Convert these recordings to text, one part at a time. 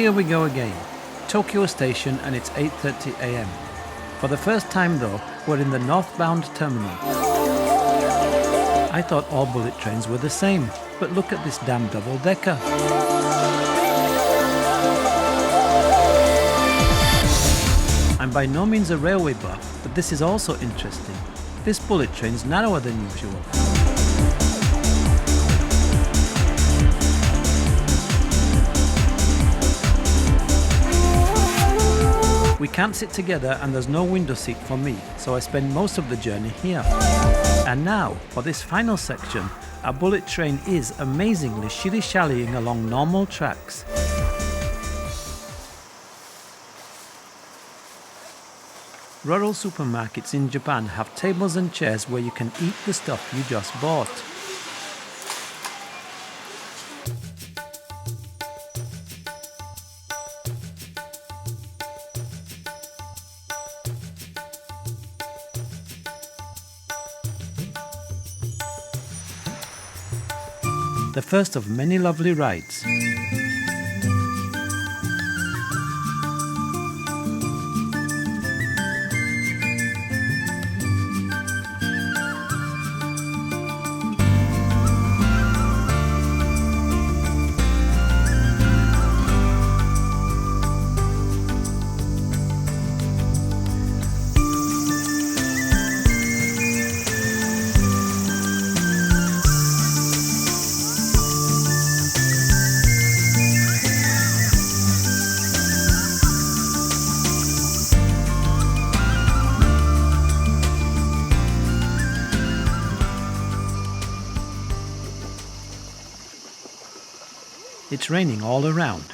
here we go again. Tokyo Station, and it's 8:30 AM. For the first time though, we're in the northbound terminal. I thought all bullet trains were the same, but look at this damn double-decker. I'm by no means a railway buff, but this is also interesting. This bullet train's narrower than usual. We can't sit together and there's no window seat for me, so I spend most of the journey here. And now, for this final section, our bullet train is amazingly shilly-shallying along normal tracks. Rural supermarkets in Japan have tables and chairs where you can eat the stuff you just bought. The first of many lovely rides. It's raining all around.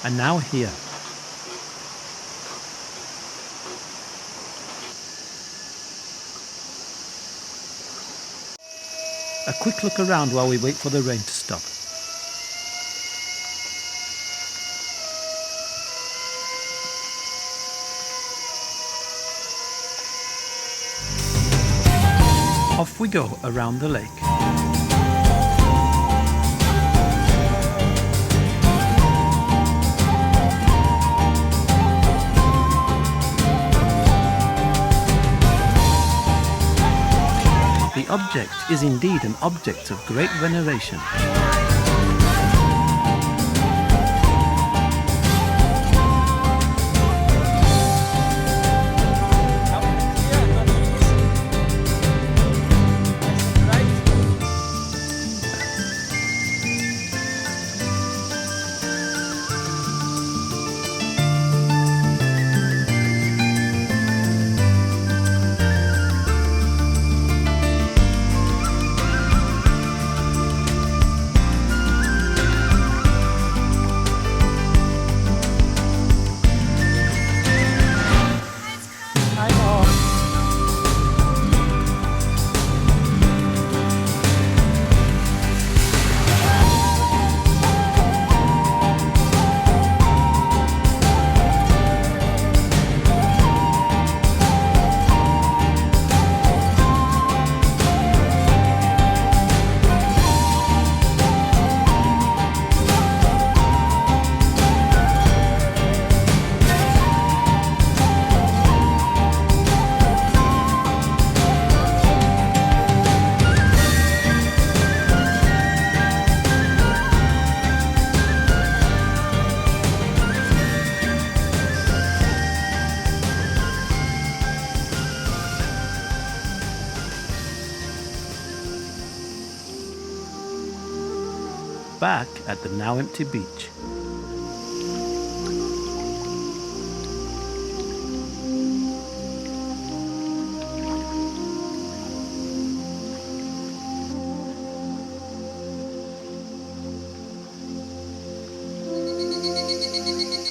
And now here. A quick look around while we wait for the rain to stop. Off we go around the lake. The object is indeed an object of great veneration. Back at the now empty beach.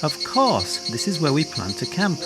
Of course, this is where we plan to camp.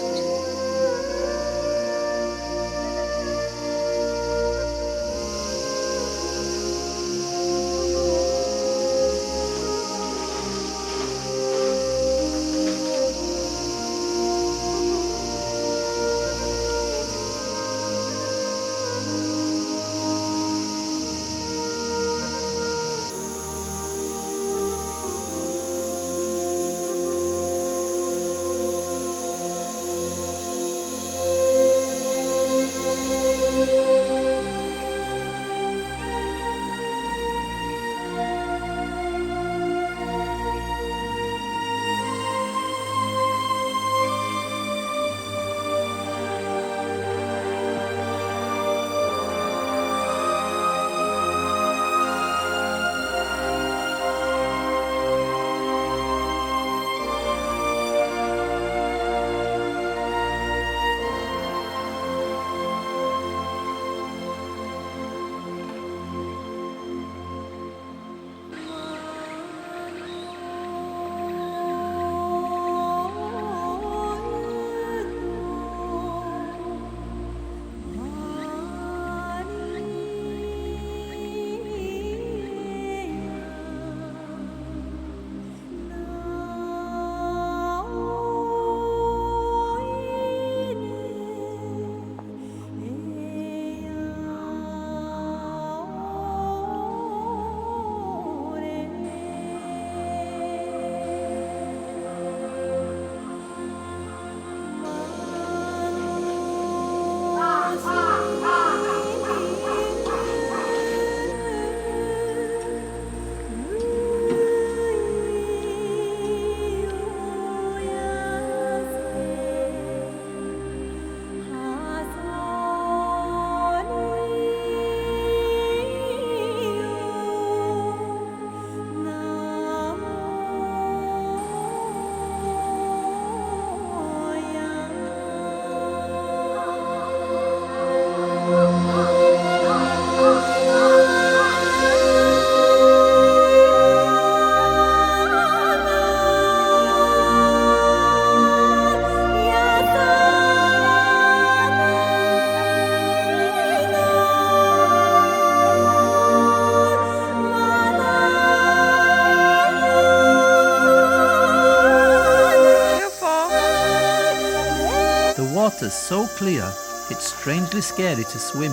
water's so clear, it's strangely scary to swim.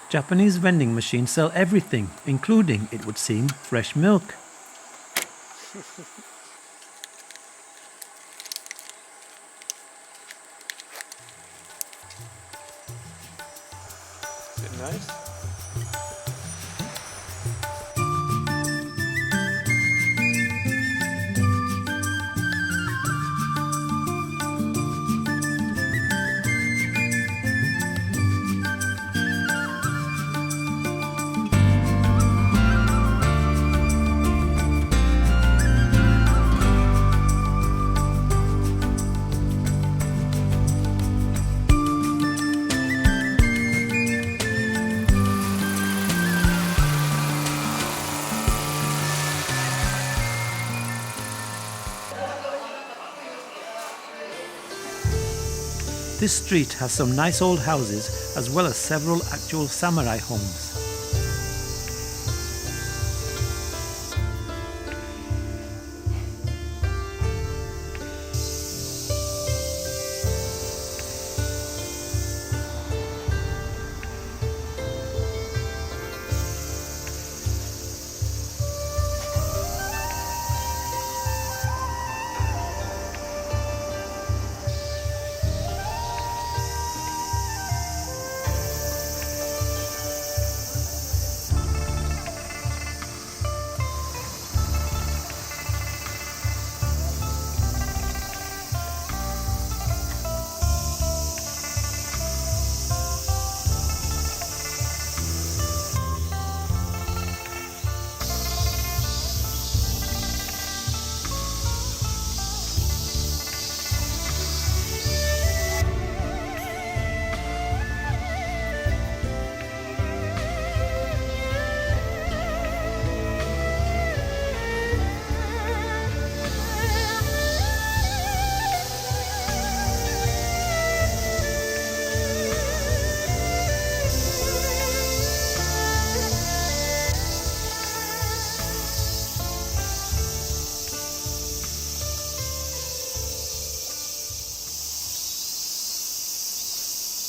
Japanese vending machines sell everything, including, it would seem, fresh milk. Is it nice? This street has some nice old houses as well as several actual samurai homes.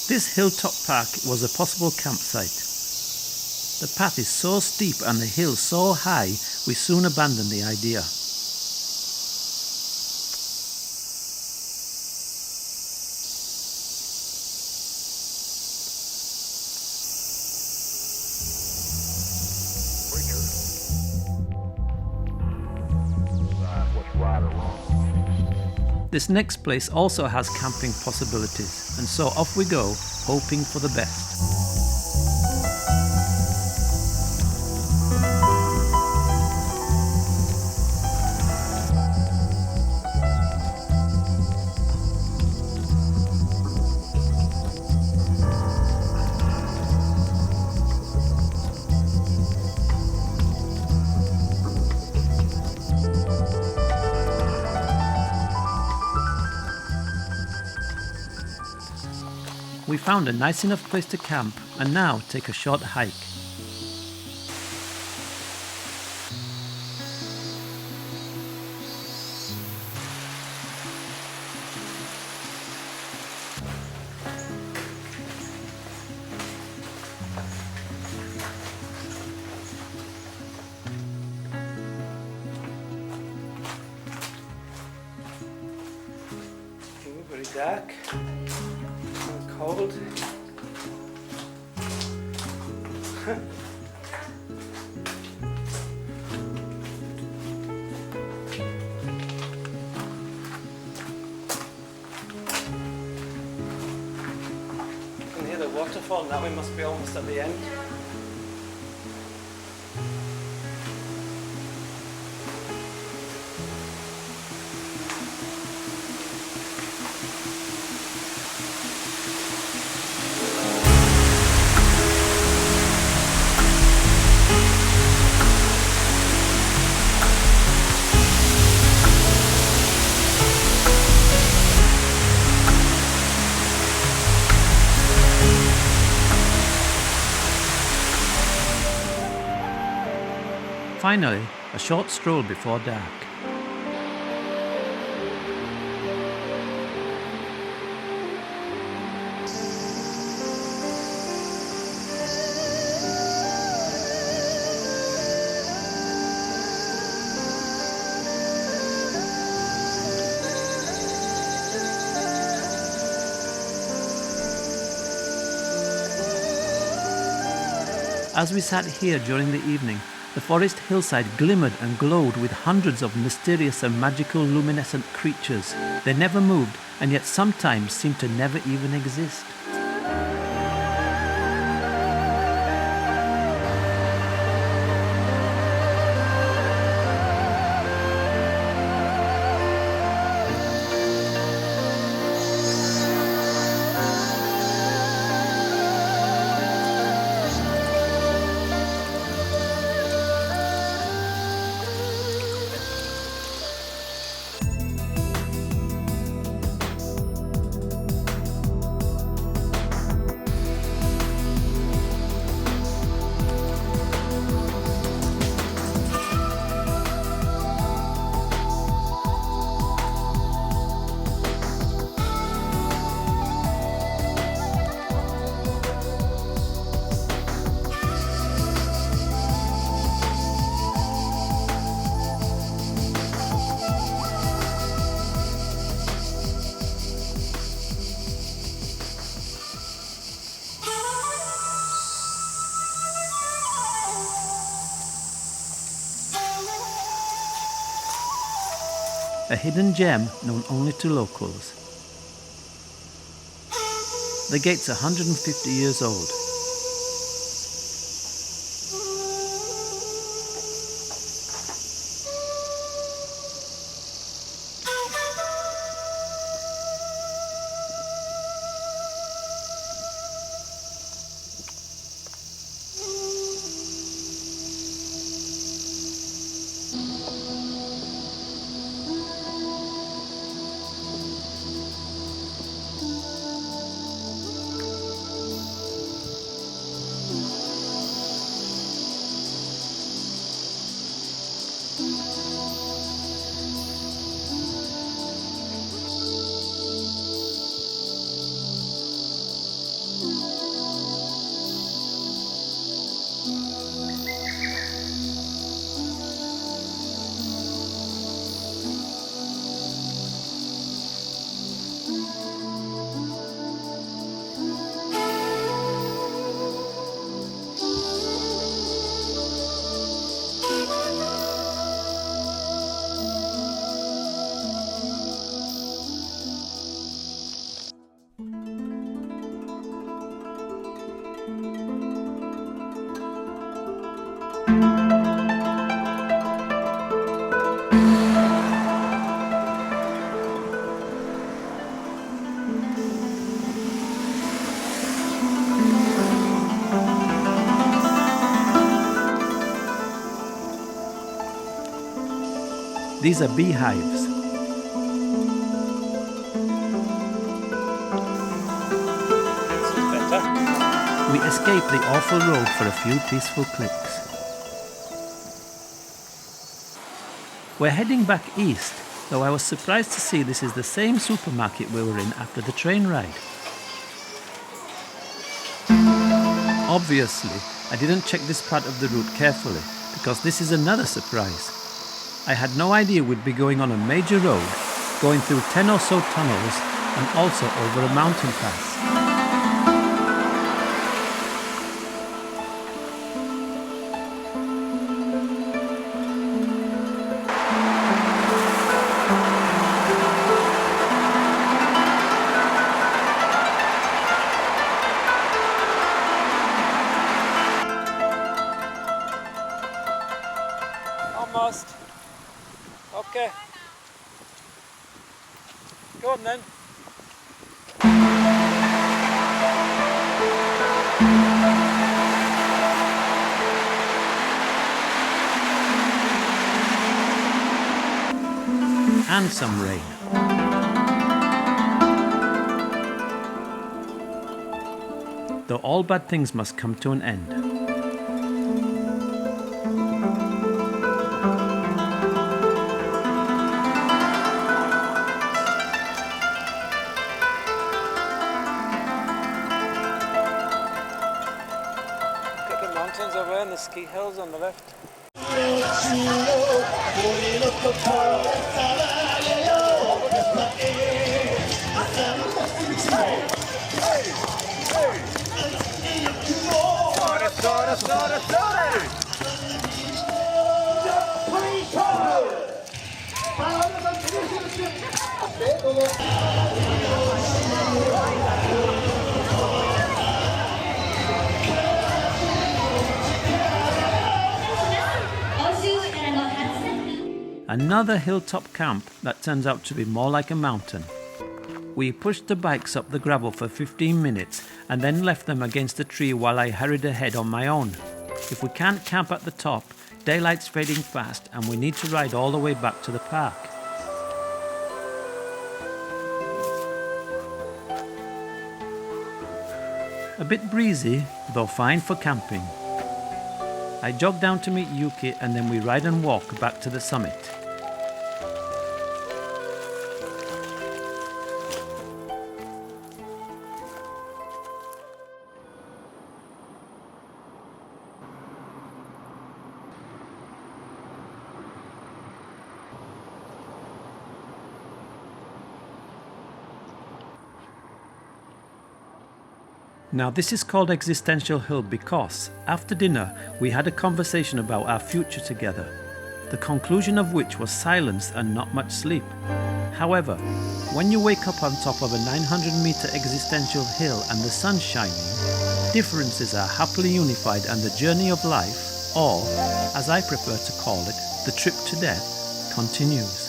This hilltop park was a possible campsite. The path is so steep and the hill so high, we soon abandoned the idea. This next place also has camping possibilities, and so off we go, hoping for the best. We found a nice enough place to camp and now take a short hike. dark and cold. You can hear the waterfall now, we must be almost at the end. Finally, a short stroll before dark. As we sat here during the evening, the forest hillside glimmered and glowed with hundreds of mysterious and magical luminescent creatures. They never moved, and yet sometimes seemed to never even exist. A hidden gem known only to locals. The gate's 150 years old. These are beehives. We escape the awful road for a few peaceful clicks. We're heading back east, though I was surprised to see this is the same supermarket we were in after the train ride. Obviously, I didn't check this part of the route carefully, because this is another surprise. I had no idea we'd be going on a major road, going through 10 or so tunnels, and also over a mountain pass. Almost. Okay. Go on then. And some rain. Though all bad things must come to an end. Got the mountains over there and the ski hills on the left. Another hilltop camp that turns out to be more like a mountain. We pushed the bikes up the gravel for 15 minutes and then left them against a tree while I hurried ahead on my own. If we can't camp at the top, daylight's fading fast and we need to ride all the way back to the park. A bit breezy, though fine for camping. I jog down to meet Yuki and then we ride and walk back to the summit. Now this is called Existential Hill because, after dinner, we had a conversation about our future together, the conclusion of which was silence and not much sleep. However, when you wake up on top of a 900-meter existential hill and the sun's shining, differences are happily unified and the journey of life, or, as I prefer to call it, the trip to death, continues.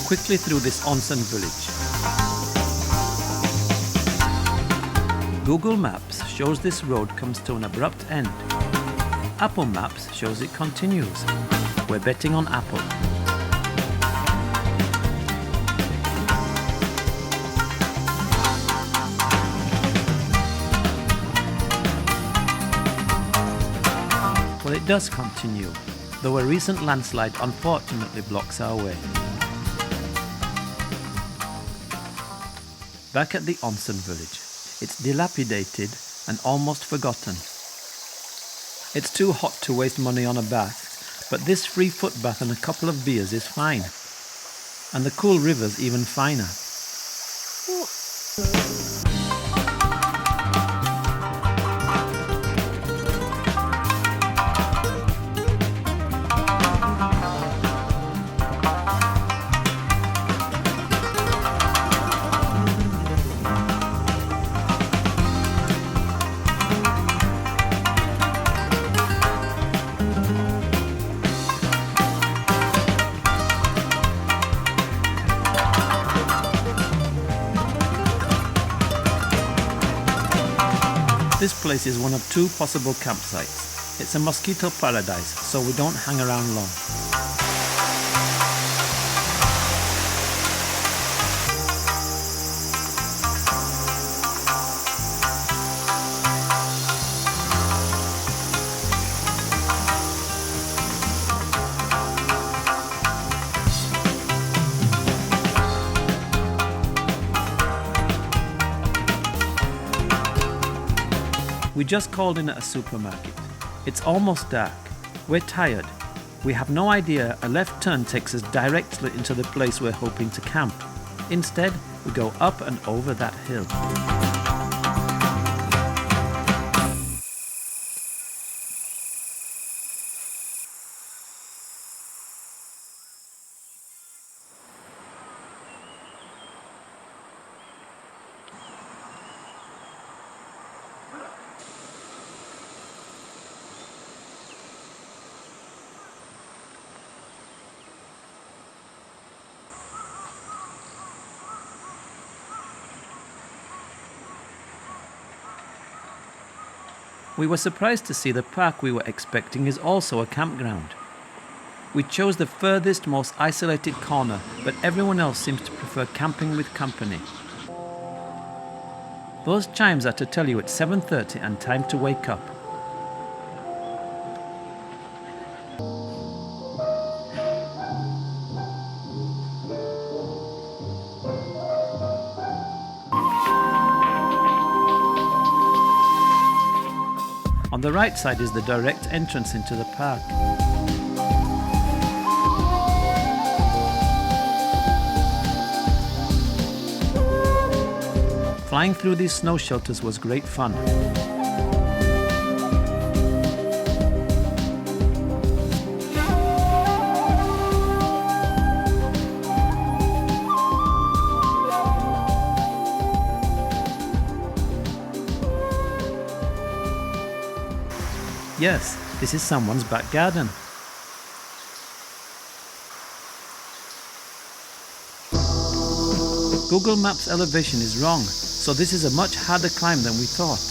Quickly through this Onsen village. Google Maps shows this road comes to an abrupt end. Apple Maps shows it continues. We're betting on Apple. Well, it does continue, though a recent landslide unfortunately blocks our way. Back at the Onsen village, it's dilapidated and almost forgotten. It's too hot to waste money on a bath, but this free foot bath and a couple of beers is fine. and the cool river's even finer. This place is one of two possible campsites. It's a mosquito paradise, so we don't hang around long. We just called in at a supermarket. It's almost dark. We're tired. We have no idea a left turn takes us directly into the place we're hoping to camp. Instead, we go up and over that hill. We were surprised to see the park we were expecting is also a campground. We chose the furthest, most isolated corner, but everyone else seems to prefer camping with company. Those chimes are to tell you it's 7:30 and time to wake up. On the right side is the direct entrance into the park. Flying through these snow shelters was great fun. Yes, this is someone's back garden. Google Maps elevation is wrong, so this is a much harder climb than we thought.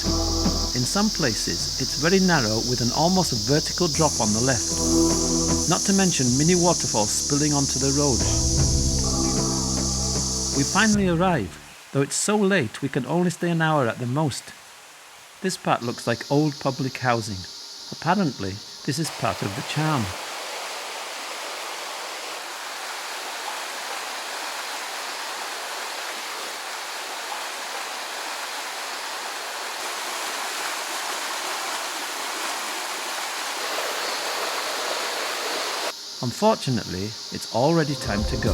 In some places, it's very narrow with an almost vertical drop on the left. Not to mention mini waterfalls spilling onto the road. We finally arrive, though it's so late we can only stay an hour at the most. This part looks like old public housing. Apparently, this is part of the charm. Unfortunately, it's already time to go.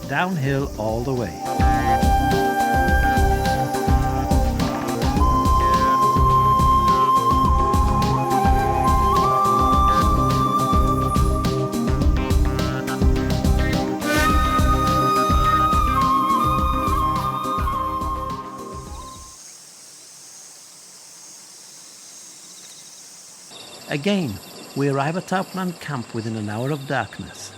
Downhill all the way. Again, we arrive at our planned camp within an hour of darkness.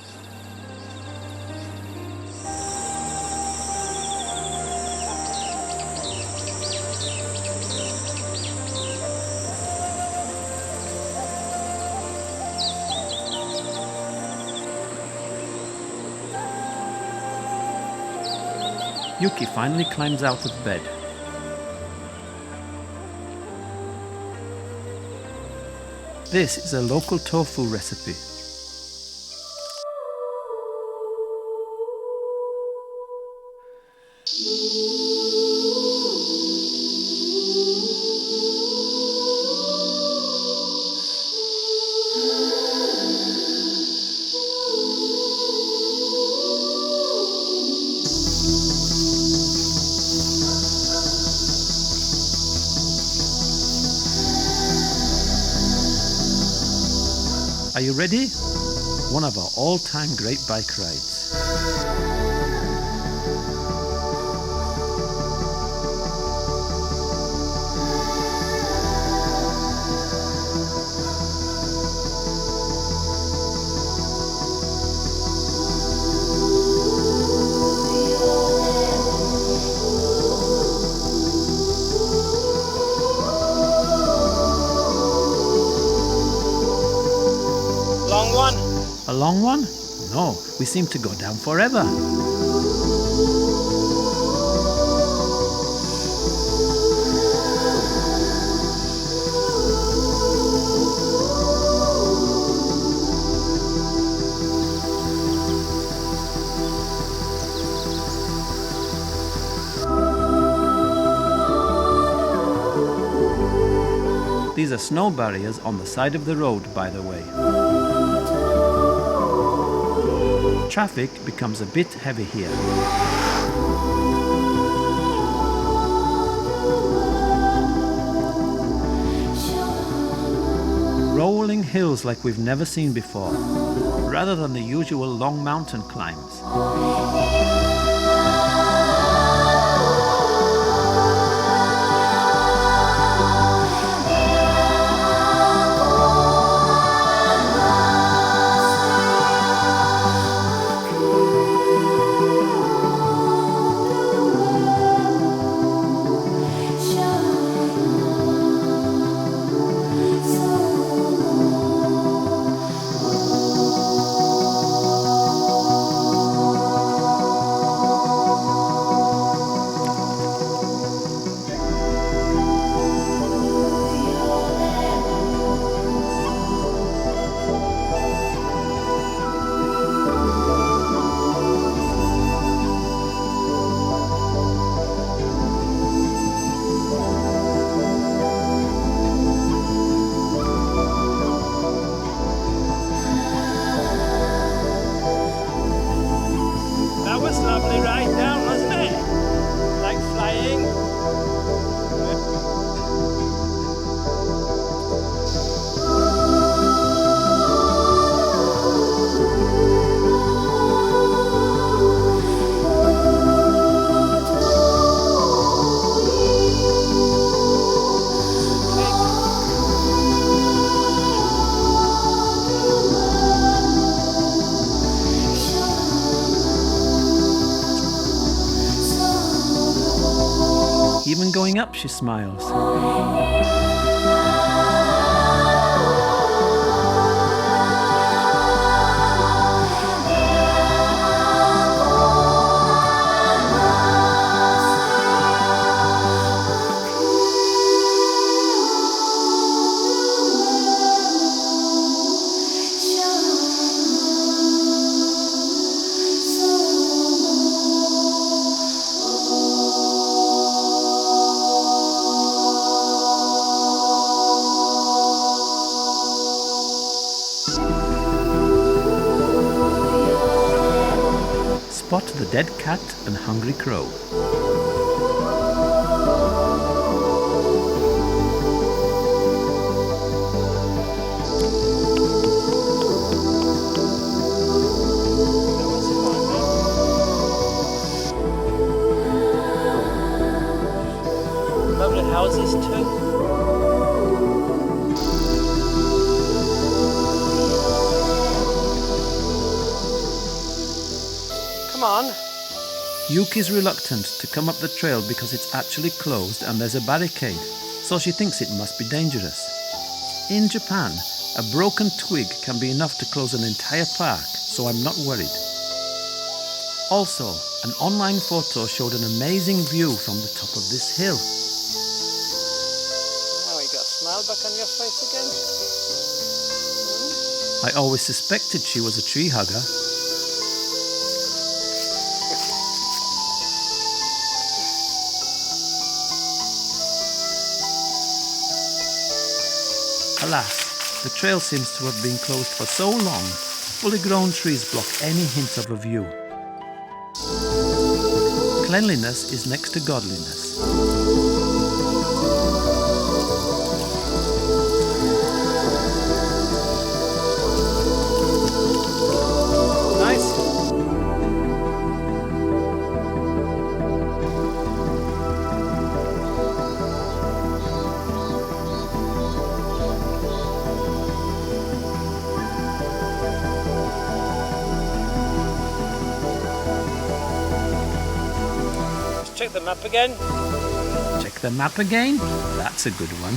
Yuki finally climbs out of bed. This is a local tofu recipe. Are you ready? One of our all-time great bike rides. Long one? A long one? No, we seem to go down forever. These are snow barriers on the side of the road, by the way. Traffic becomes a bit heavy here. Rolling hills like we've never seen before, rather than the usual long mountain climbs. That was lovely ride down, wasn't it? Like flying. Even going up, she smiles. Spot the dead cat and hungry crow. That was fun, huh? Lovely houses too. Come on. Yuki's reluctant to come up the trail because it's actually closed and there's a barricade, so she thinks it must be dangerous. In Japan, a broken twig can be enough to close an entire park, so I'm not worried. Also, an online photo showed an amazing view from the top of this hill. Now you got a smile back on your face again. I always suspected she was a tree hugger. Alas, the trail seems to have been closed for so long, fully grown trees block any hint of a view. Cleanliness is next to godliness. check the map again. Check the map again? That's a good one.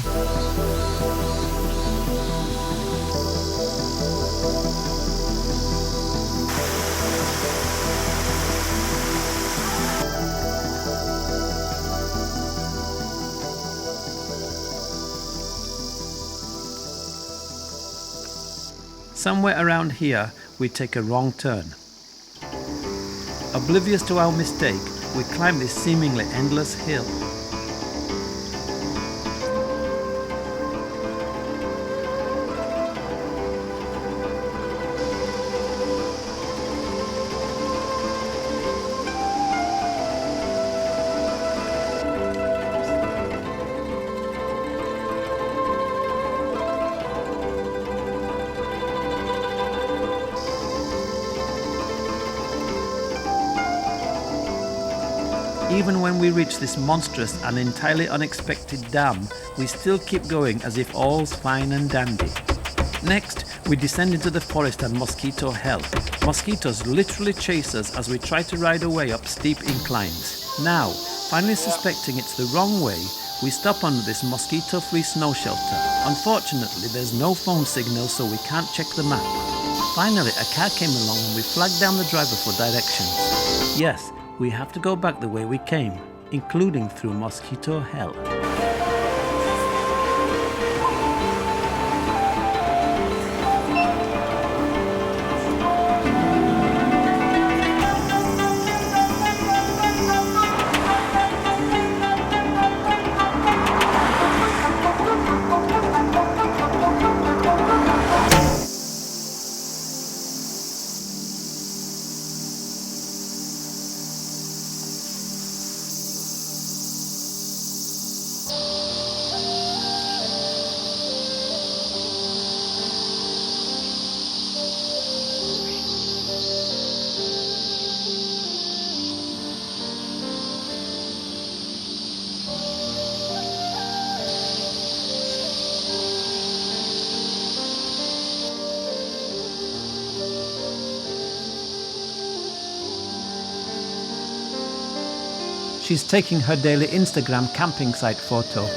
Somewhere around here, we take a wrong turn. Oblivious to our mistake, we climb this seemingly endless hill. Even when we reach this monstrous and entirely unexpected dam, we still keep going as if all's fine and dandy. Next, we descend into the forest and mosquito hell. Mosquitoes literally chase us as we try to ride away up steep inclines. Now, finally suspecting it's the wrong way, we stop under this mosquito-free snow shelter. Unfortunately, there's no phone signal, so we can't check the map. Finally, a car came along and we flagged down the driver for directions. Yes, we have to go back the way we came, including through mosquito hell. She's taking her daily Instagram camping site photo.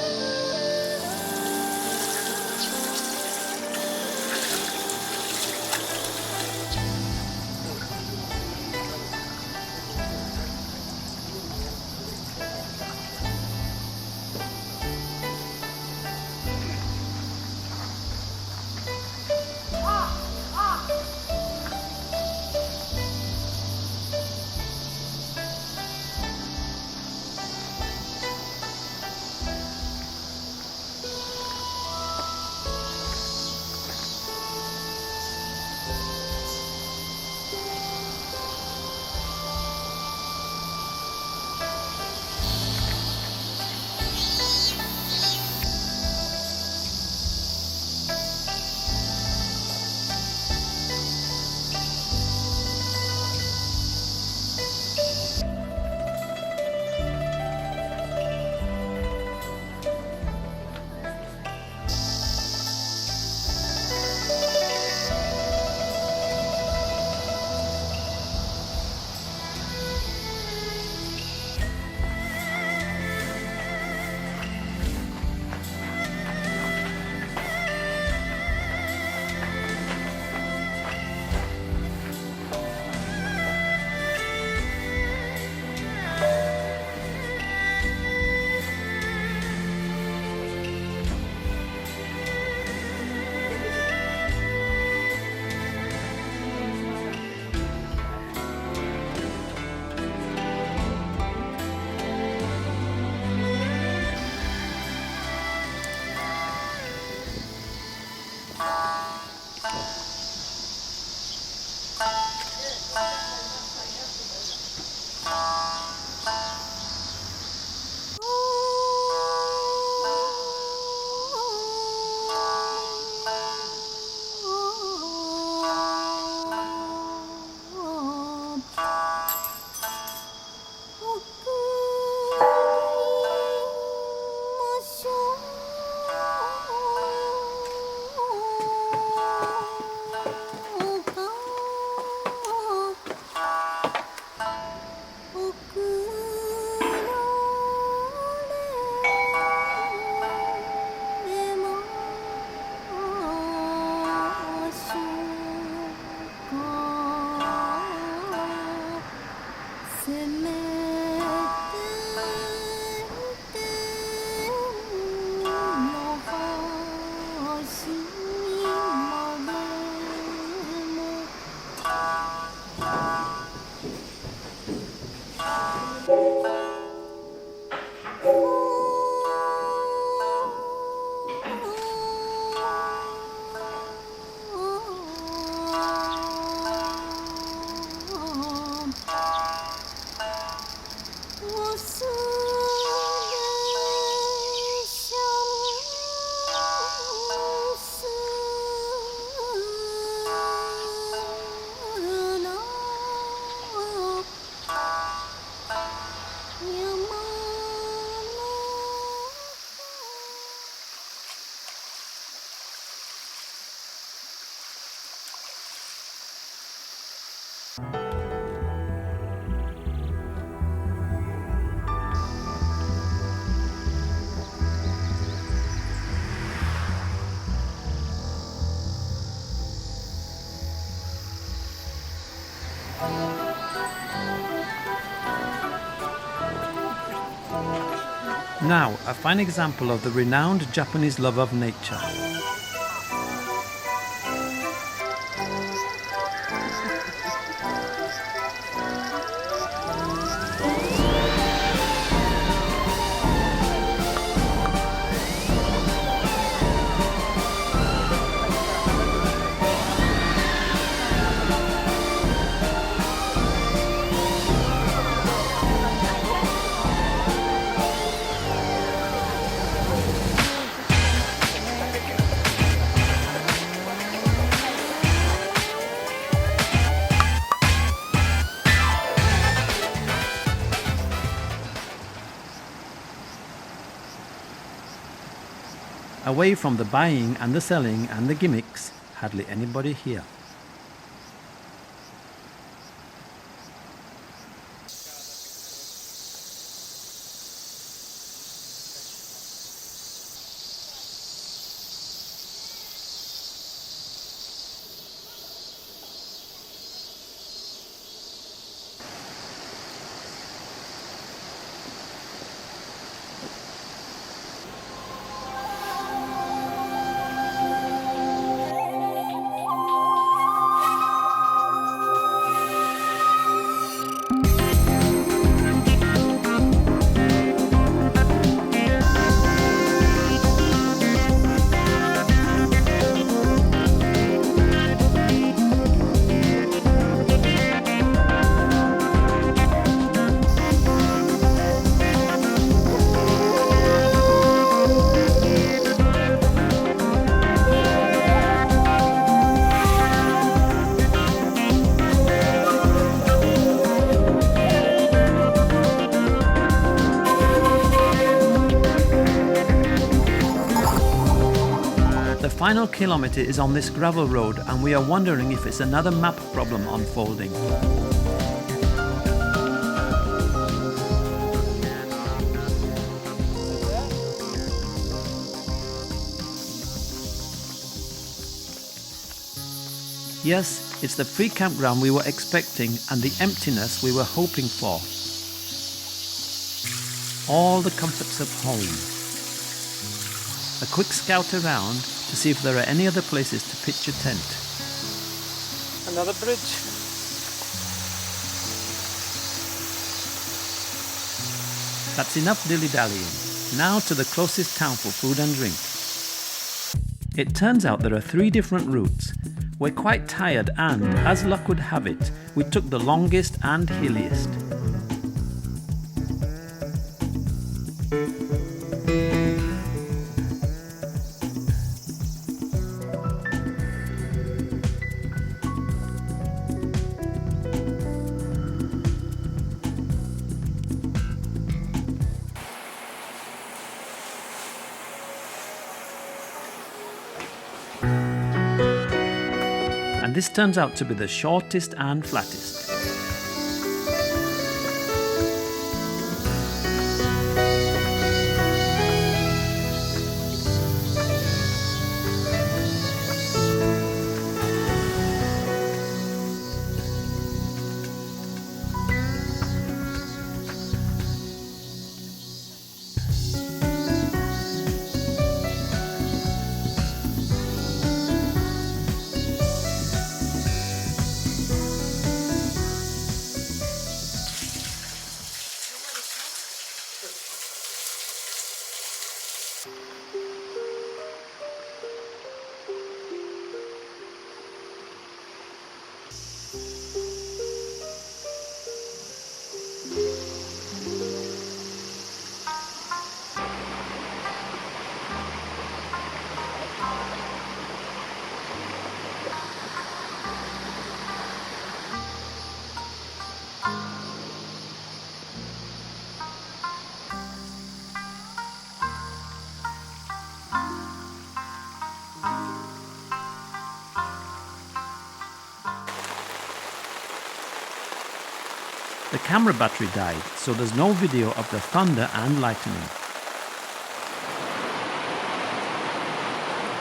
Now, a fine example of the renowned Japanese love of nature. Away from the buying and the selling and the gimmicks, hardly anybody here. The final kilometre is on this gravel road and we are wondering if it's another map problem unfolding. Yes, it's the free campground we were expecting and the emptiness we were hoping for. All the comforts of home. A quick scout around to see if there are any other places to pitch a tent. Another bridge. That's enough dilly-dallying. Now to the closest town for food and drink. It turns out there are 3 different routes. We're quite tired and, as luck would have it, we took the longest and hilliest. And this turns out to be the shortest and flattest. The camera battery died, so there's no video of the thunder and lightning.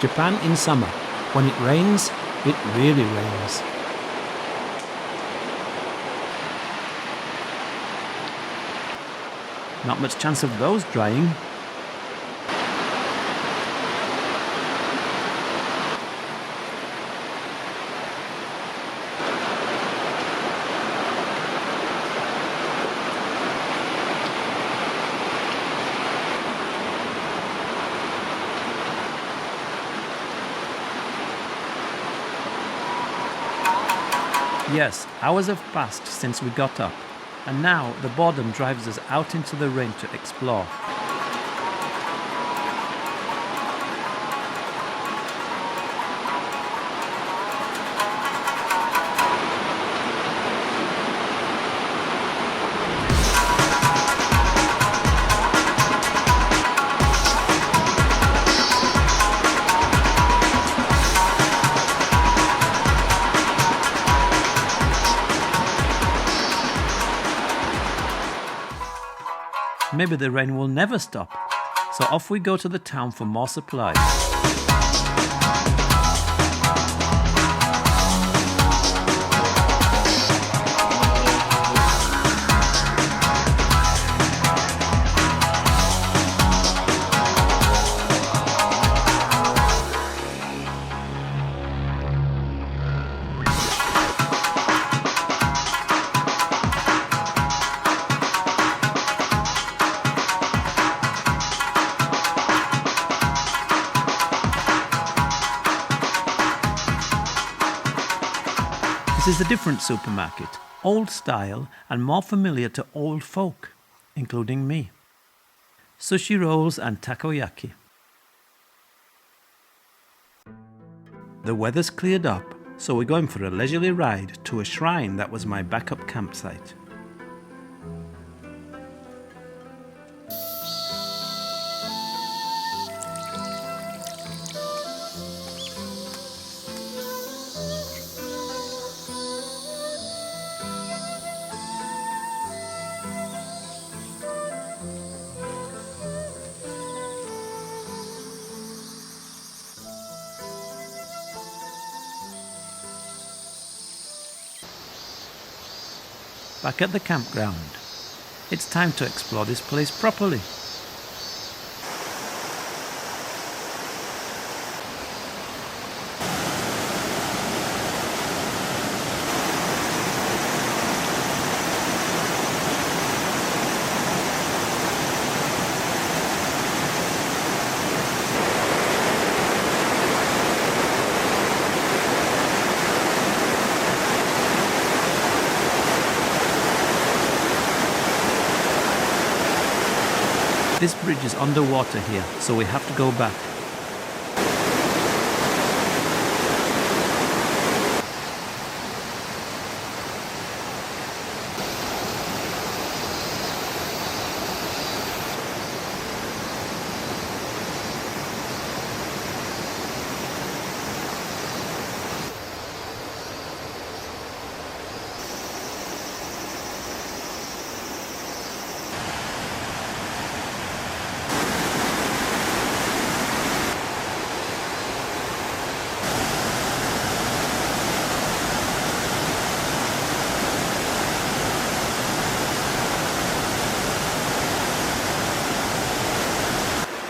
Japan in summer. When it rains, it really rains. Not much chance of those drying. Yes, hours have passed since we got up, and now the boredom drives us out into the rain to explore. Maybe the rain will never stop, so off we go to the town for more supplies. This is a different supermarket, old style and more familiar to old folk, including me. Sushi rolls and takoyaki. The weather's cleared up, so we're going for a leisurely ride to a shrine that was my backup campsite. Back at the campground. It's time to explore this place properly. This bridge is underwater here, so we have to go back.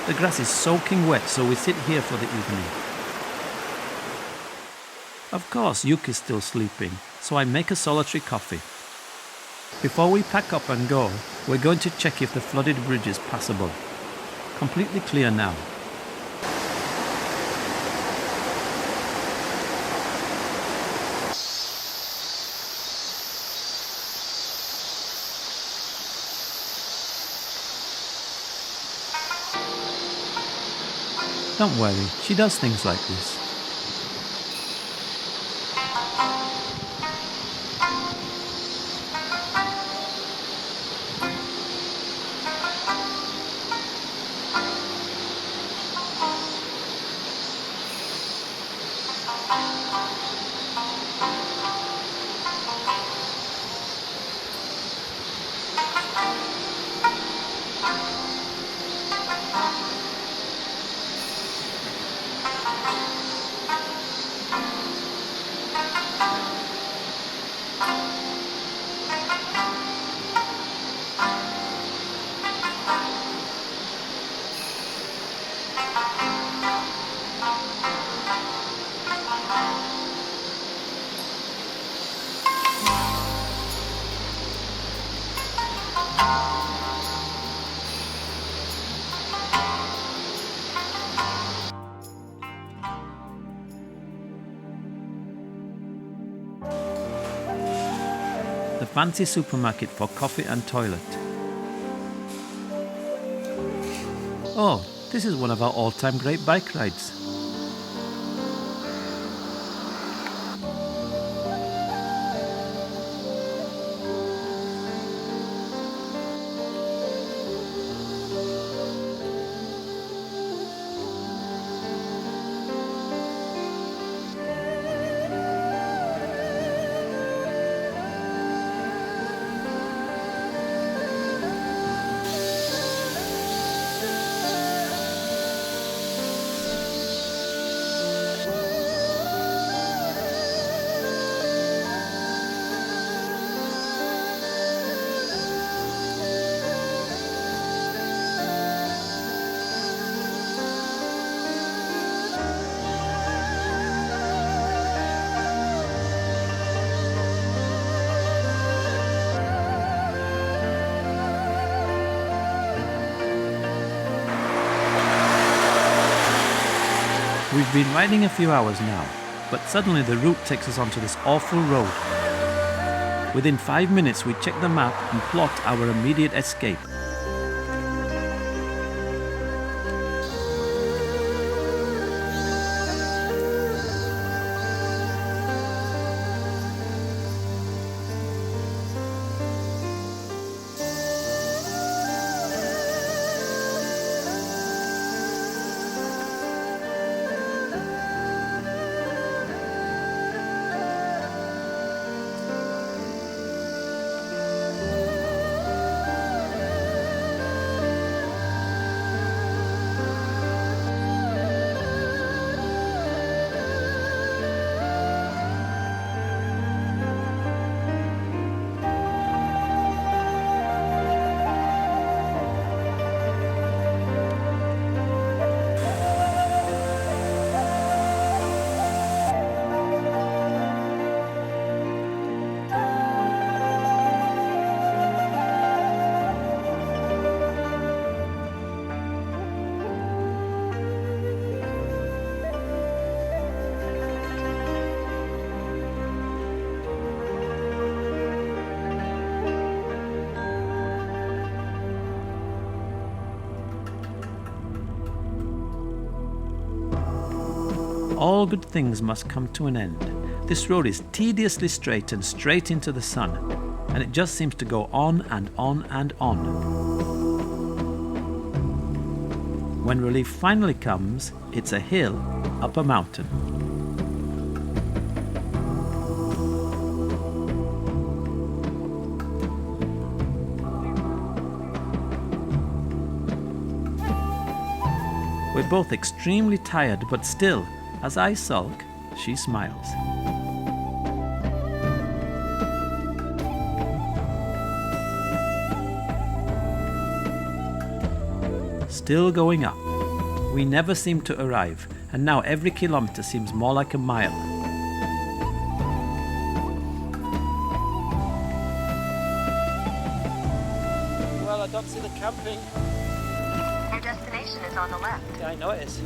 The grass is soaking wet, so we sit here for the evening. Of course, Yuki's still sleeping, so I make a solitary coffee. Before we pack up and go, we're going to check if the flooded bridge is passable. Completely clear now. Don't worry, she does things like this. The fancy supermarket for coffee and toilet. Oh, this is one of our all-time great bike rides. We've been riding a few hours now, but suddenly the route takes us onto this awful road. Within 5 minutes we check the map and plot our immediate escape. All good things must come to an end. This road is tediously straight and straight into the sun, and it just seems to go on and on and on. When relief finally comes, it's a hill up a mountain. We're both extremely tired, but still, as I sulk, she smiles. Still going up. We never seem to arrive, and now every kilometre seems more like a mile. Well, I don't see the camping. Your destination is on the left. Yeah, I know it is.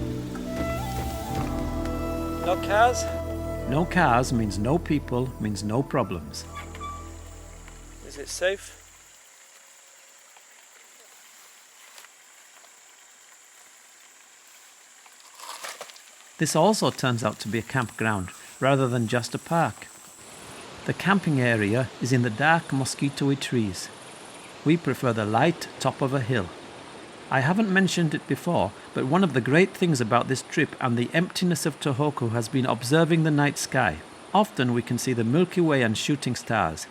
No cars? No cars means no people, means no problems. Is it safe? This also turns out to be a campground rather than just a park. The camping area is in the dark mosquito-y trees. We prefer the light top of a hill. I haven't mentioned it before, but one of the great things about this trip and the emptiness of Tohoku has been observing the night sky. Often we can see the Milky Way and shooting stars.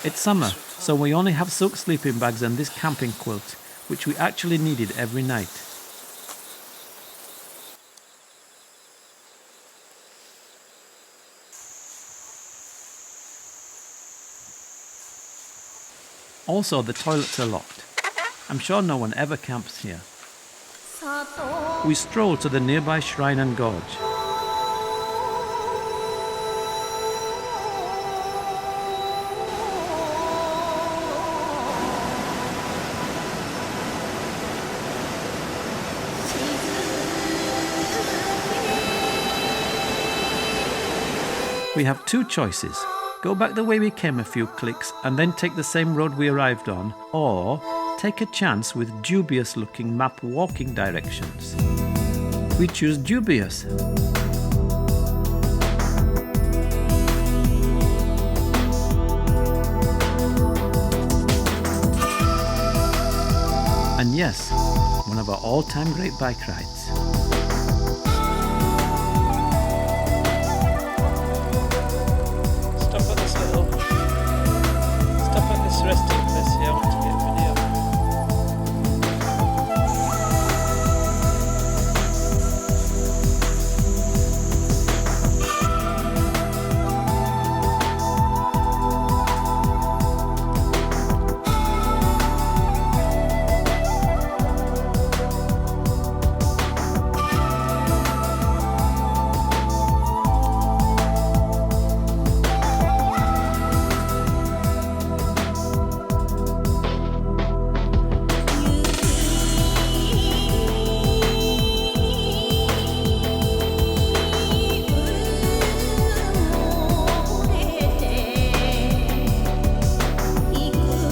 It's summer, so we only have silk sleeping bags and this camping quilt, which we actually needed every night. Also, the toilets are locked. I'm sure no one ever camps here. We stroll to the nearby shrine and gorge. We have two choices. Go back the way we came a few clicks and then take the same road we arrived on, or take a chance with dubious looking map walking directions. We choose dubious. And yes, one of our all-time great bike rides. Resting place here, I want to get a video.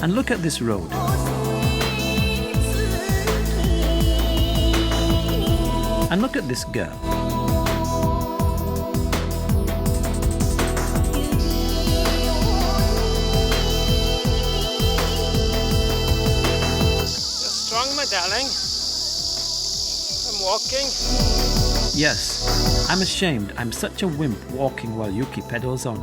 And look at this road. And look at this girl. You're strong, my darling. I'm walking. Yes, I'm ashamed. I'm such a wimp walking while Yuki pedals on.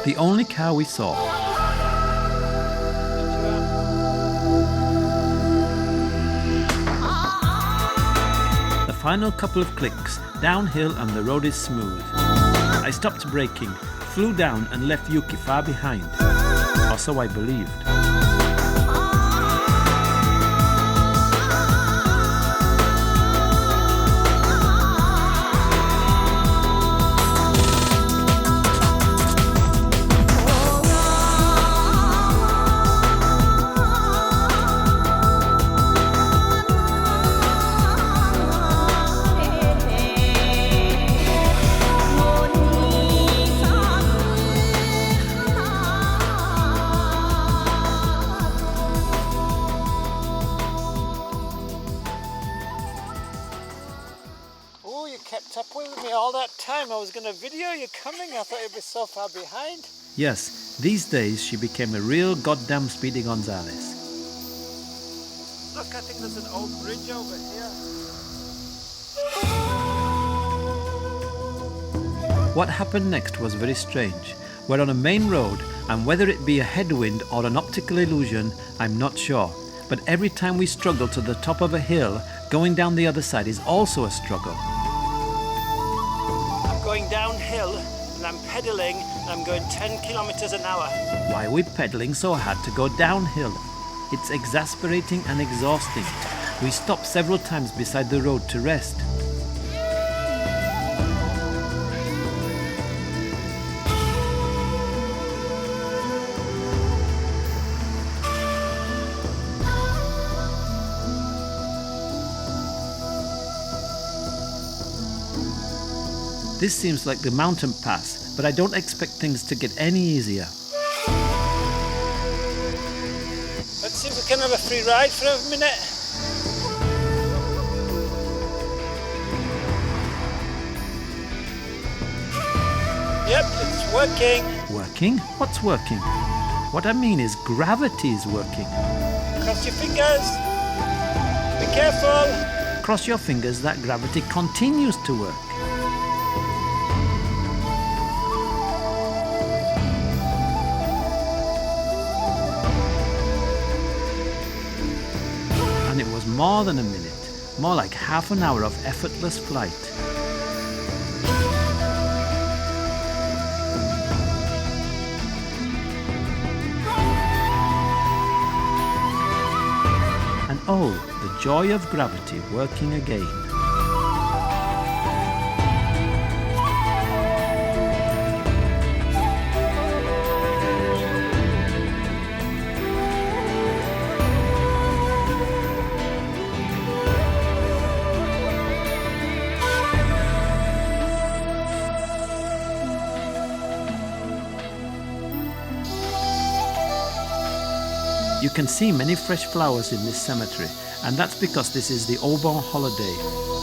The only car we saw. The final couple of clicks, downhill and the road is smooth. I stopped braking, flew down and left Yuki far behind. Or so I believed. Kept up with me all that time. I was going to video you coming. I thought you'd be so far behind. Yes, these days she became a real goddamn Speedy Gonzales. Look, I think there's an old bridge over here. What happened next was very strange. We're on a main road, and whether it be a headwind or an optical illusion, I'm not sure. But every time we struggle to the top of a hill, going down the other side is also a struggle. Going downhill and I'm pedaling and I'm going 10 kilometers an hour. Why are we pedaling so hard to go downhill? It's exasperating and exhausting. We stop several times beside the road to rest. This seems like the mountain pass, but I don't expect things to get any easier. Let's see if we can have a free ride for a minute. Yep, it's working. Working? What's working? What I mean is gravity is working. Cross your fingers. Be careful. Cross your fingers that gravity continues to work. And it was more than a minute, more like half an hour of effortless flight. And oh, the joy of gravity working again. You can see many fresh flowers in this cemetery, and that's because this is the Obon holiday,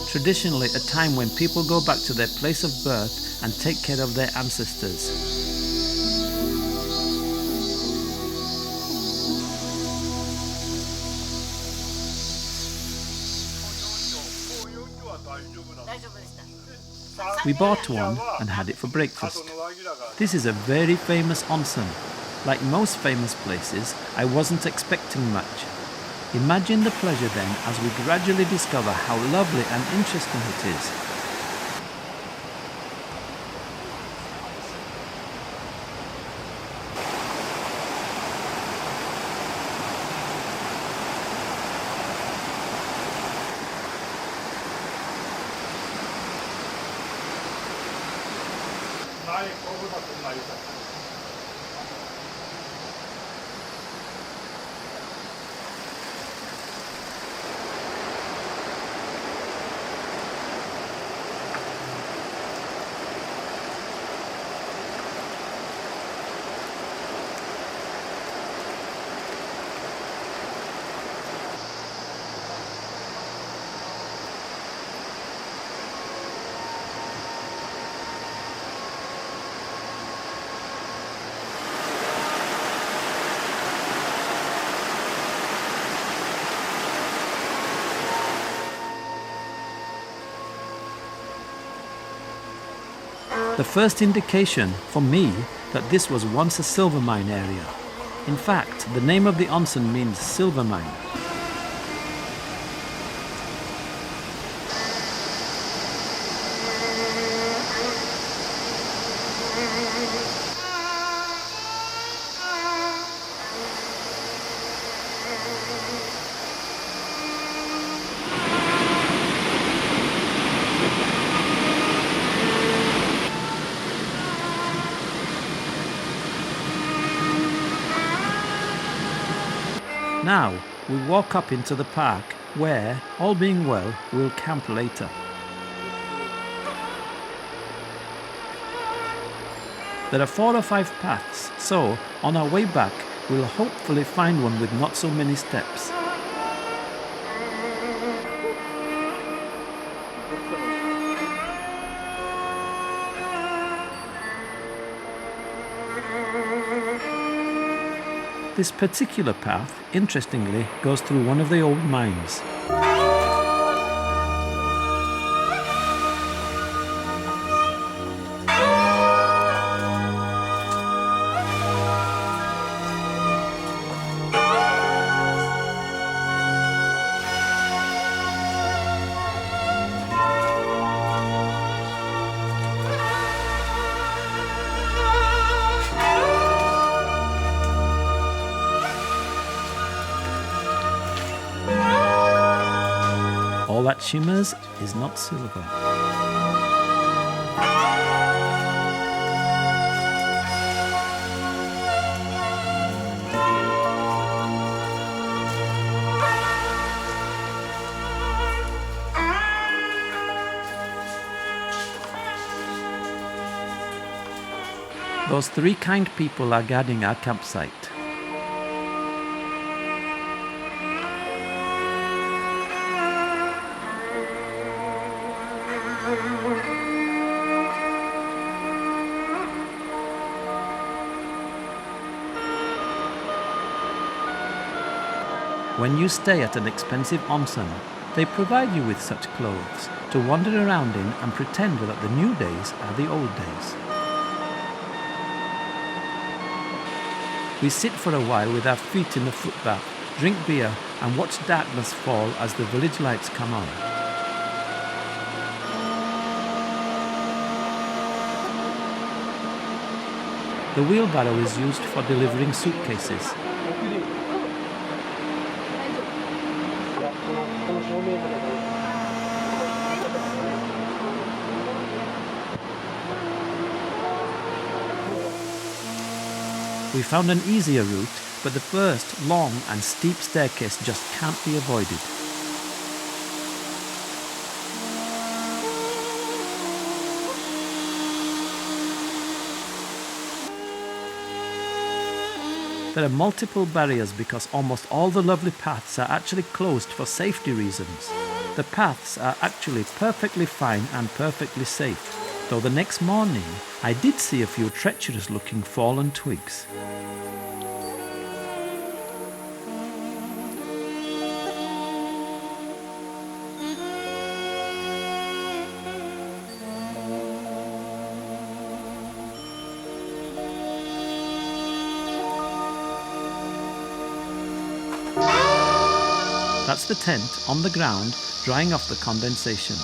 traditionally a time when people go back to their place of birth and take care of their ancestors. We bought one and had it for breakfast. This is a very famous onsen. Like most famous places, I wasn't expecting much. Imagine the pleasure then as we gradually discover how lovely and interesting it is. The first indication for me that this was once a silver mine area. In fact, the name of the onsen means silver mine. Now, we walk up into the park where, all being well, we'll camp later. There are 4 or 5 paths, so on our way back, we'll hopefully find one with not so many steps. This particular path, interestingly, goes through one of the old mines. All that shimmers is not silver. Those three kind people are guarding our campsite. When you stay at an expensive onsen, they provide you with such clothes to wander around in and pretend that the new days are the old days. We sit for a while with our feet in the footbath, drink beer and watch darkness fall as the village lights come on. The wheelbarrow is used for delivering suitcases. We found an easier route, but the first long and steep staircase just can't be avoided. There are multiple barriers because almost all the lovely paths are actually closed for safety reasons. The paths are actually perfectly fine and perfectly safe, though the next morning I did see a few treacherous looking fallen twigs. That's the tent on the ground, drying off the condensation.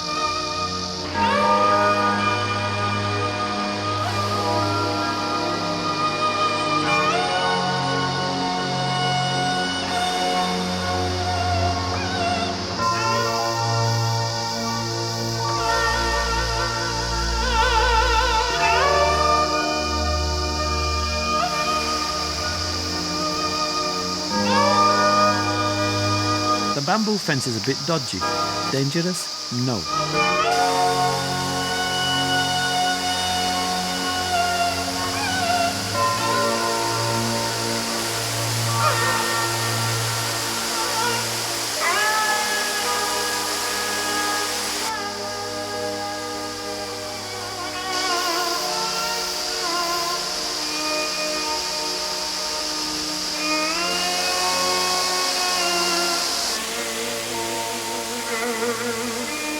The bamboo fence is a bit dodgy. Dangerous? No.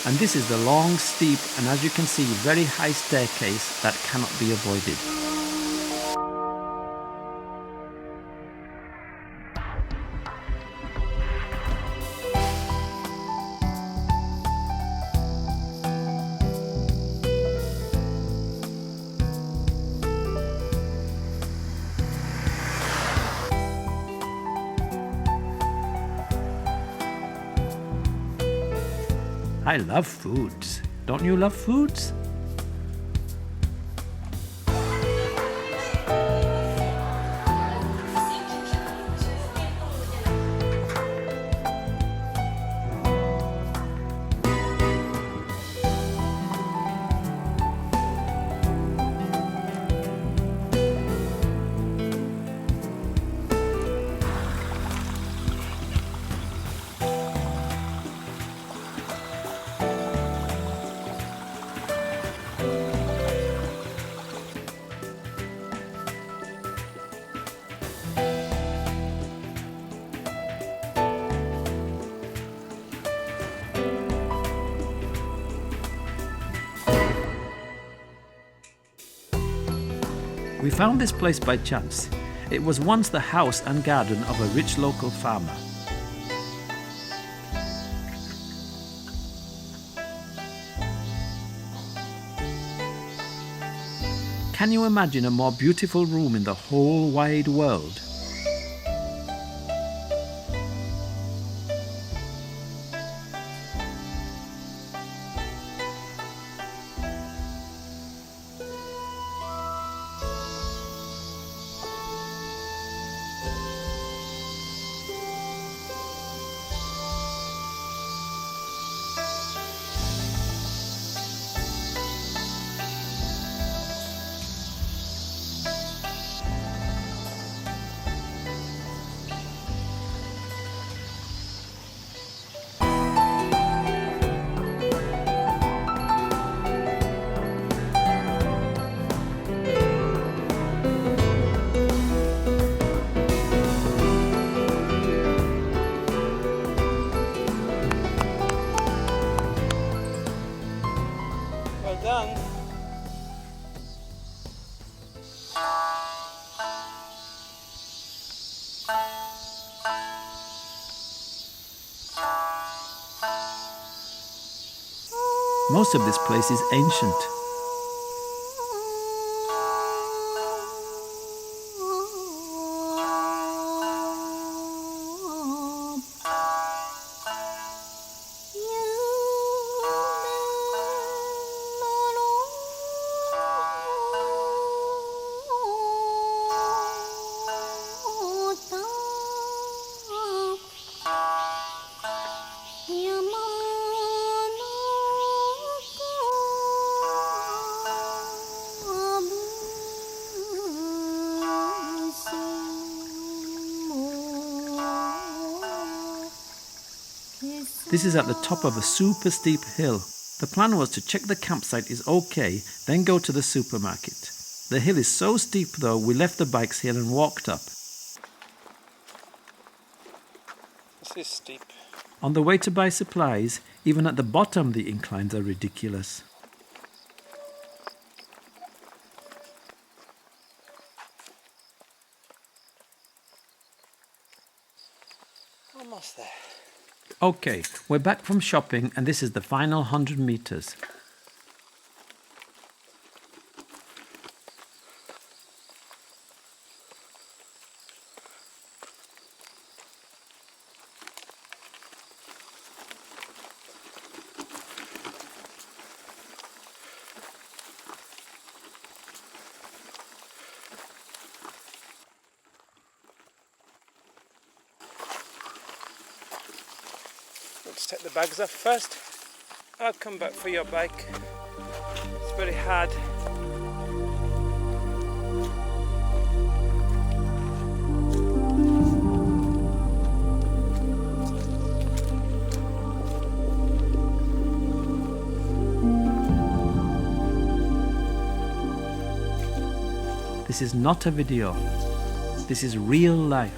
And this is the long, steep, and as you can see, very high staircase that cannot be avoided. I love foods. Don't you love foods? We found this place by chance. It was once the house and garden of a rich local farmer. Can you imagine a more beautiful room in the whole wide world? Most of this place is ancient. This is at the top of a super steep hill. The plan was to check the campsite is okay, then go to the supermarket. The hill is so steep though, we left the bikes here and walked up. This is steep. On the way to buy supplies, even at the bottom the inclines are ridiculous. Almost there. Okay, we're back from shopping and this is the final 100 meters. Let's take the bags off first. I'll come back for your bike. It's very hard. This is not a video. This is real life.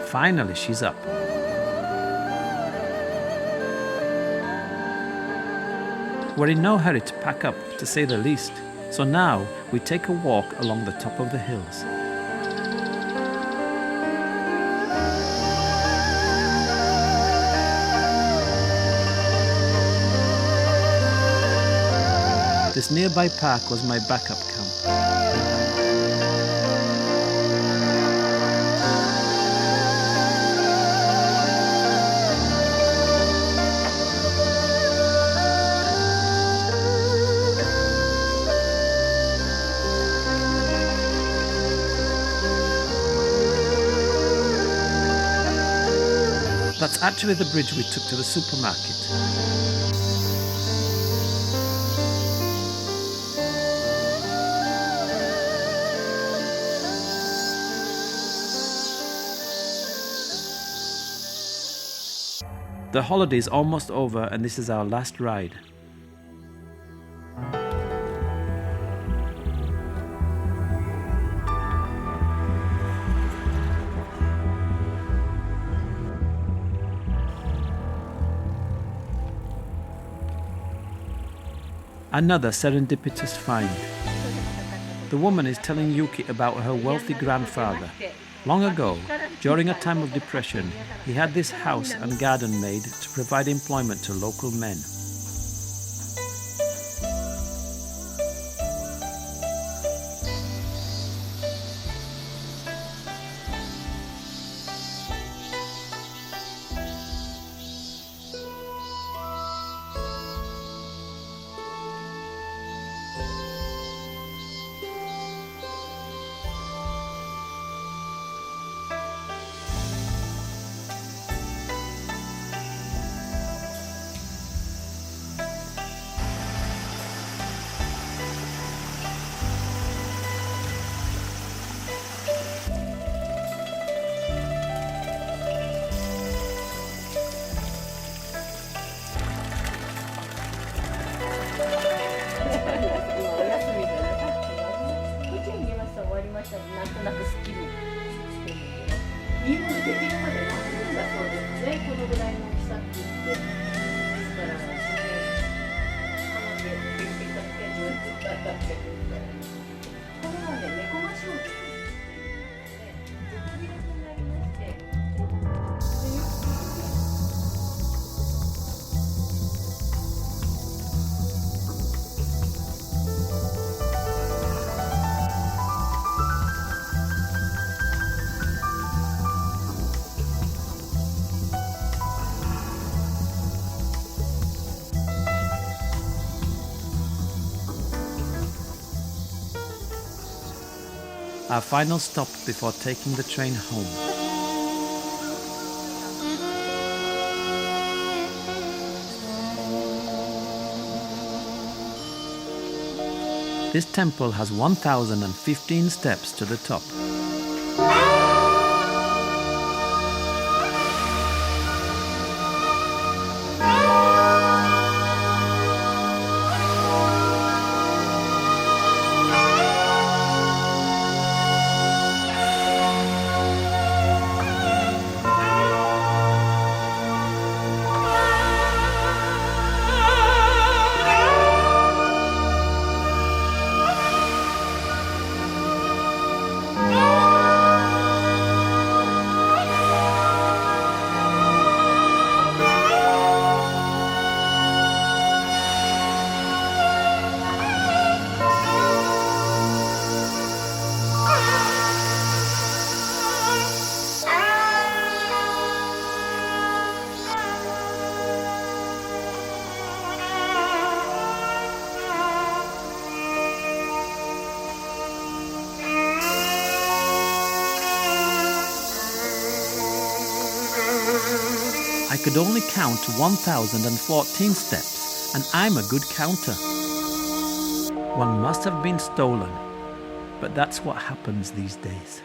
Finally, she's up. We're in no hurry to pack up, to say the least, so now we take a walk along the top of the hills. This nearby park was my backup camp. That's actually the bridge we took to the supermarket. The holiday's almost over and this is our last ride. Another serendipitous find. The woman is telling Yuki about her wealthy grandfather. Long ago, during a time of depression, he had this house and garden made to provide employment to local men. Our final stop before taking the train home. This temple has 1,015 steps to the top. I could only count 1,014 steps, and I'm a good counter. One must have been stolen, but that's what happens these days.